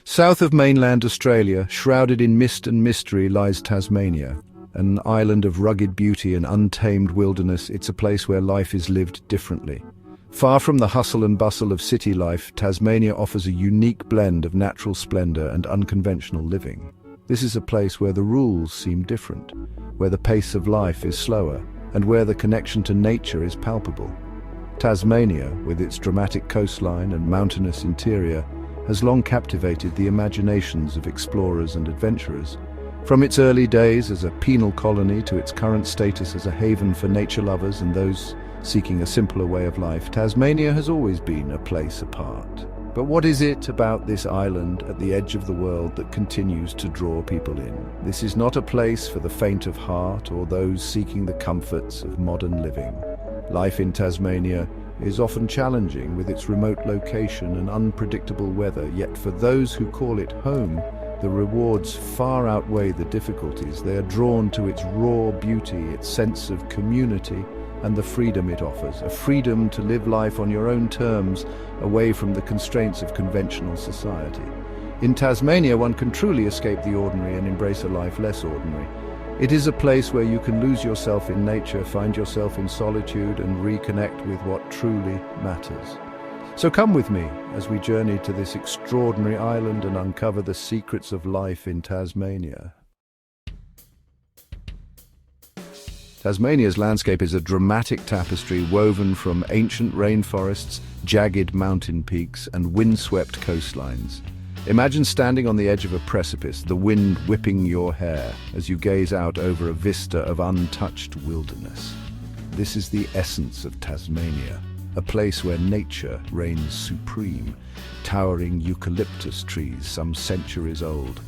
South of mainland Australia, shrouded in mist and mystery, lies Tasmania. An island of rugged beauty and untamed wilderness, it's a place where life is lived differently. Far from the hustle and bustle of city life, Tasmania offers a unique blend of natural splendor and unconventional living. This is a place where the rules seem different, where the pace of life is slower, and where the connection to nature is palpable. Tasmania, with its dramatic coastline and mountainous interior, has long captivated the imaginations of explorers and adventurers. From its early days as a penal colony to its current status as a haven for nature lovers and those seeking a simpler way of life, Tasmania has always been a place apart. But what is it about this island at the edge of the world that continues to draw people in? This is not a place for the faint of heart or those seeking the comforts of modern living. Life in Tasmania is often challenging with its remote location and unpredictable weather, yet for those who call it home, the rewards far outweigh the difficulties. They are drawn to its raw beauty, its sense of community, and the freedom it offers, a freedom to live life on your own terms, away from the constraints of conventional society. In Tasmania, one can truly escape the ordinary and embrace a life less ordinary. It is a place where you can lose yourself in nature, find yourself in solitude, and reconnect with what truly matters. So come with me as we journey to this extraordinary island and uncover the secrets of life in Tasmania. Tasmania's landscape is a dramatic tapestry woven from ancient rainforests, jagged mountain peaks, and windswept coastlines. Imagine standing on the edge of a precipice, the wind whipping your hair as you gaze out over a vista of untouched wilderness. This is the essence of Tasmania, a place where nature reigns supreme. Towering eucalyptus trees, some centuries old,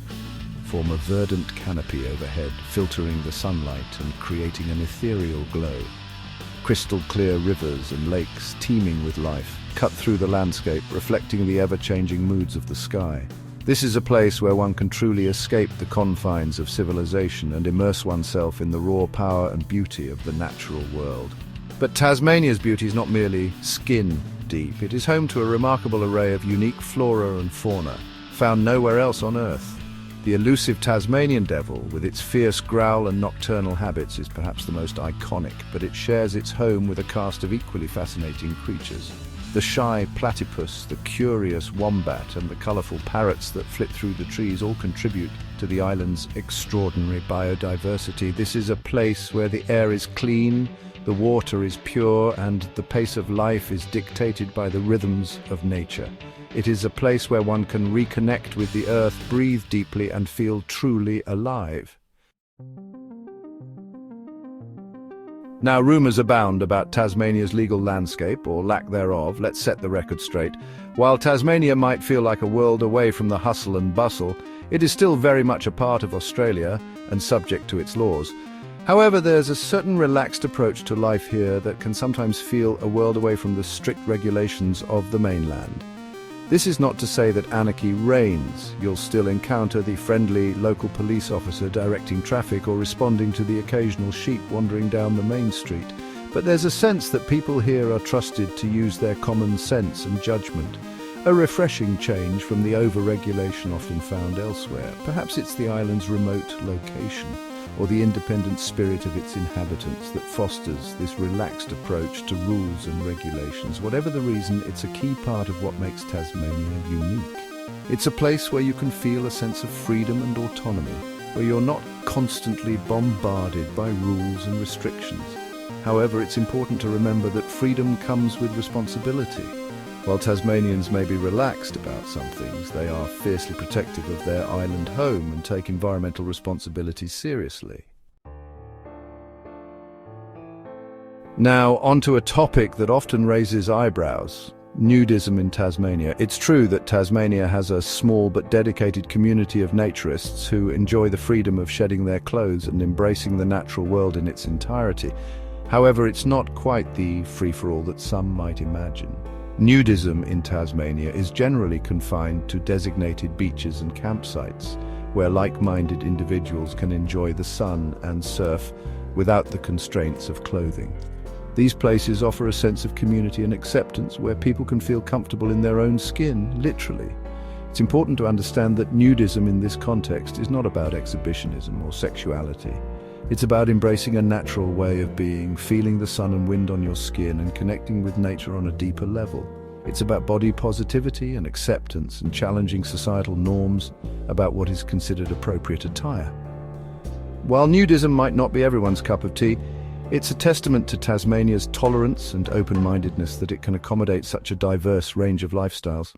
form a verdant canopy overhead, filtering the sunlight and creating an ethereal glow. Crystal clear rivers and lakes teeming with life cut through the landscape, reflecting the ever-changing moods of the sky. This is a place where one can truly escape the confines of civilization and immerse oneself in the raw power and beauty of the natural world. But Tasmania's beauty is not merely skin deep. It is home to a remarkable array of unique flora and fauna, found nowhere else on Earth. The elusive Tasmanian devil, with its fierce growl and nocturnal habits, is perhaps the most iconic, but it shares its home with a cast of equally fascinating creatures. The shy platypus, the curious wombat, and the colourful parrots that flit through the trees all contribute to the island's extraordinary biodiversity. This is a place where the air is clean, the water is pure, and the pace of life is dictated by the rhythms of nature. It is a place where one can reconnect with the earth, breathe deeply, and feel truly alive. Now, rumours abound about Tasmania's legal landscape, or lack thereof. Let's set the record straight. While Tasmania might feel like a world away from the hustle and bustle, it is still very much a part of Australia and subject to its laws. However, there's a certain relaxed approach to life here that can sometimes feel a world away from the strict regulations of the mainland. This is not to say that anarchy reigns. You'll still encounter the friendly local police officer directing traffic or responding to the occasional sheep wandering down the main street. But there's a sense that people here are trusted to use their common sense and judgment, a refreshing change from the over-regulation often found elsewhere. Perhaps it's the island's remote location, or the independent spirit of its inhabitants that fosters this relaxed approach to rules and regulations. Whatever the reason, it's a key part of what makes Tasmania unique. It's a place where you can feel a sense of freedom and autonomy, where you're not constantly bombarded by rules and restrictions. However, it's important to remember that freedom comes with responsibility. While Tasmanians may be relaxed about some things, they are fiercely protective of their island home and take environmental responsibilities seriously. Now, onto a topic that often raises eyebrows: nudism in Tasmania. It's true that Tasmania has a small but dedicated community of naturists who enjoy the freedom of shedding their clothes and embracing the natural world in its entirety. However, it's not quite the free-for-all that some might imagine. Nudism in Tasmania is generally confined to designated beaches and campsites, where like-minded individuals can enjoy the sun and surf without the constraints of clothing. These places offer a sense of community and acceptance where people can feel comfortable in their own skin, literally. It's important to understand that nudism in this context is not about exhibitionism or sexuality. It's about embracing a natural way of being, feeling the sun and wind on your skin, and connecting with nature on a deeper level. It's about body positivity and acceptance and challenging societal norms about what is considered appropriate attire. While nudism might not be everyone's cup of tea, it's a testament to Tasmania's tolerance and open-mindedness that it can accommodate such a diverse range of lifestyles.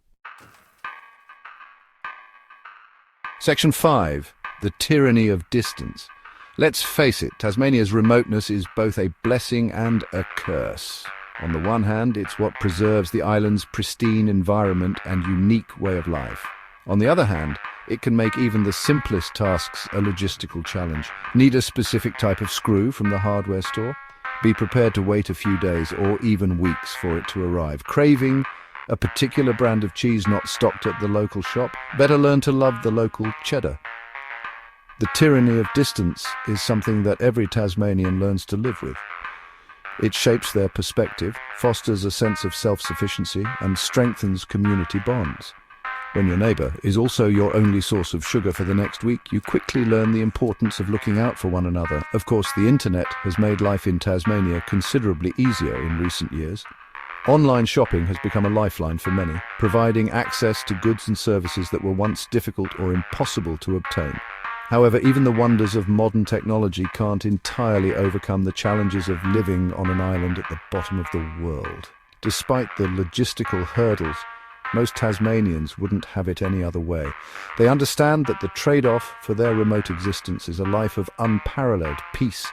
Section 5. The Tyranny of Distance. Let's face it, Tasmania's remoteness is both a blessing and a curse. On the one hand, it's what preserves the island's pristine environment and unique way of life. On the other hand, it can make even the simplest tasks a logistical challenge. Need a specific type of screw from the hardware store? Be prepared to wait a few days or even weeks for it to arrive. Craving a particular brand of cheese not stocked at the local shop? Better learn to love the local cheddar. The tyranny of distance is something that every Tasmanian learns to live with. It shapes their perspective, fosters a sense of self-sufficiency, and strengthens community bonds. When your neighbour is also your only source of sugar for the next week, you quickly learn the importance of looking out for one another. Of course, the internet has made life in Tasmania considerably easier in recent years. Online shopping has become a lifeline for many, providing access to goods and services that were once difficult or impossible to obtain. However, even the wonders of modern technology can't entirely overcome the challenges of living on an island at the bottom of the world. Despite the logistical hurdles, most Tasmanians wouldn't have it any other way. They understand that the trade-off for their remote existence is a life of unparalleled peace,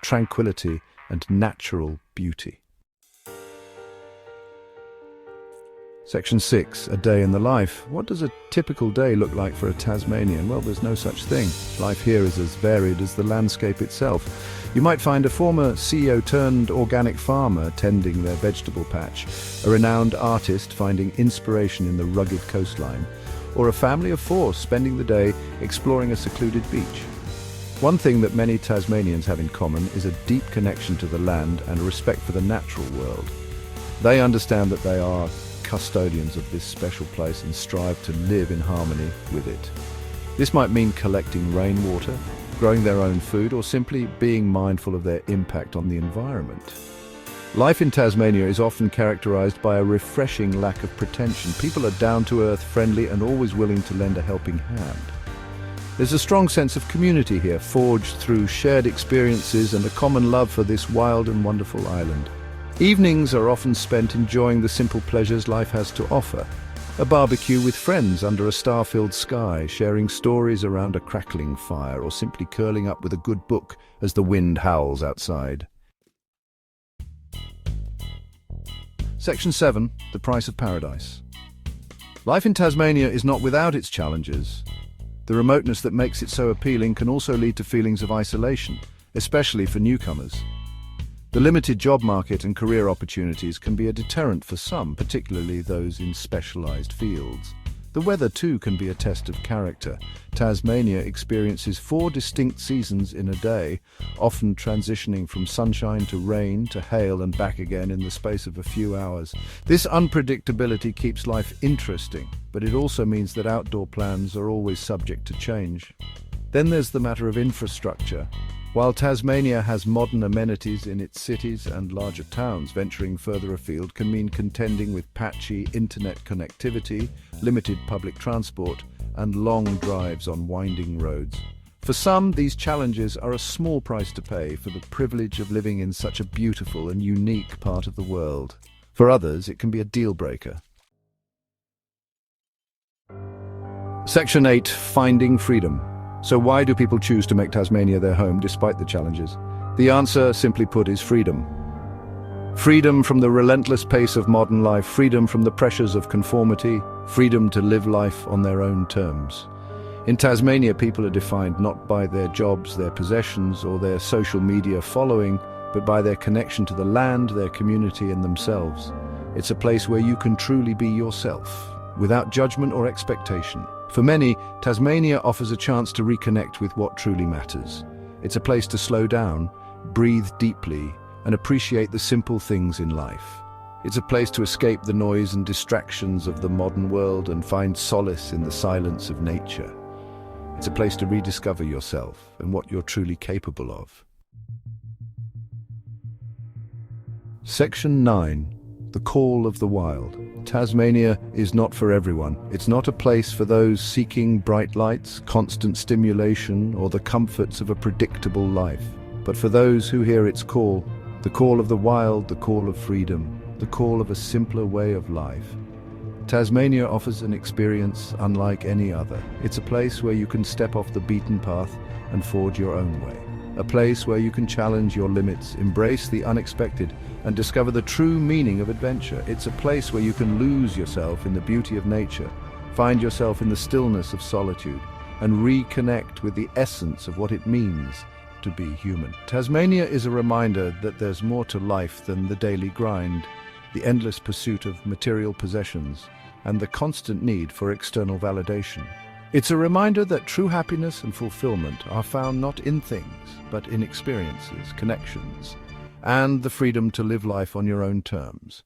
tranquility, and natural beauty. Section 6. A day in the life. What does a typical day look like for a Tasmanian? Well, there's no such thing. Life here is as varied as the landscape itself. You might find a former CEO-turned-organic farmer tending their vegetable patch, a renowned artist finding inspiration in the rugged coastline, or a family of four spending the day exploring a secluded beach. One thing that many Tasmanians have in common is a deep connection to the land and a respect for the natural world. They understand that they are custodians of this special place and strive to live in harmony with it. This might mean collecting rainwater, growing their own food, or simply being mindful of their impact on the environment. Life in Tasmania is often characterized by a refreshing lack of pretension. People are down-to-earth, friendly, and always willing to lend a helping hand. There's a strong sense of community here, forged through shared experiences and a common love for this wild and wonderful island. Evenings are often spent enjoying the simple pleasures life has to offer. A barbecue with friends under a star-filled sky, sharing stories around a crackling fire, or simply curling up with a good book as the wind howls outside. Section 7. The Price of Paradise. Life in Tasmania is not without its challenges. The remoteness that makes it so appealing can also lead to feelings of isolation, especially for newcomers. The limited job market and career opportunities can be a deterrent for some, particularly those in specialized fields. The weather too can be a test of character. Tasmania experiences 4 distinct seasons in a day, often transitioning from sunshine to rain to hail and back again in the space of a few hours. This unpredictability keeps life interesting, but it also means that outdoor plans are always subject to change. Then there's the matter of infrastructure. While Tasmania has modern amenities in its cities and larger towns, venturing further afield can mean contending with patchy internet connectivity, limited public transport, and long drives on winding roads. For some, these challenges are a small price to pay for the privilege of living in such a beautiful and unique part of the world. For others, it can be a deal-breaker. Section 8. Finding freedom. So why do people choose to make Tasmania their home despite the challenges? The answer, simply put, is freedom. Freedom from the relentless pace of modern life, freedom from the pressures of conformity, freedom to live life on their own terms. In Tasmania, people are defined not by their jobs, their possessions, or their social media following, but by their connection to the land, their community, and themselves. It's a place where you can truly be yourself, without judgment or expectation. For many, Tasmania offers a chance to reconnect with what truly matters. It's a place to slow down, breathe deeply, and appreciate the simple things in life. It's a place to escape the noise and distractions of the modern world and find solace in the silence of nature. It's a place to rediscover yourself and what you're truly capable of. Section 9. The Call of the Wild. Tasmania is not for everyone. It's not a place for those seeking bright lights, constant stimulation, or the comforts of a predictable life. But for those who hear its call, the call of the wild, the call of freedom, the call of a simpler way of life. Tasmania offers an experience unlike any other. It's a place where you can step off the beaten path and forge your own way. A place where you can challenge your limits, embrace the unexpected, and discover the true meaning of adventure. It's a place where you can lose yourself in the beauty of nature, find yourself in the stillness of solitude, and reconnect with the essence of what it means to be human. Tasmania is a reminder that there's more to life than the daily grind, the endless pursuit of material possessions, and the constant need for external validation. It's a reminder that true happiness and fulfillment are found not in things, but in experiences, connections, and the freedom to live life on your own terms.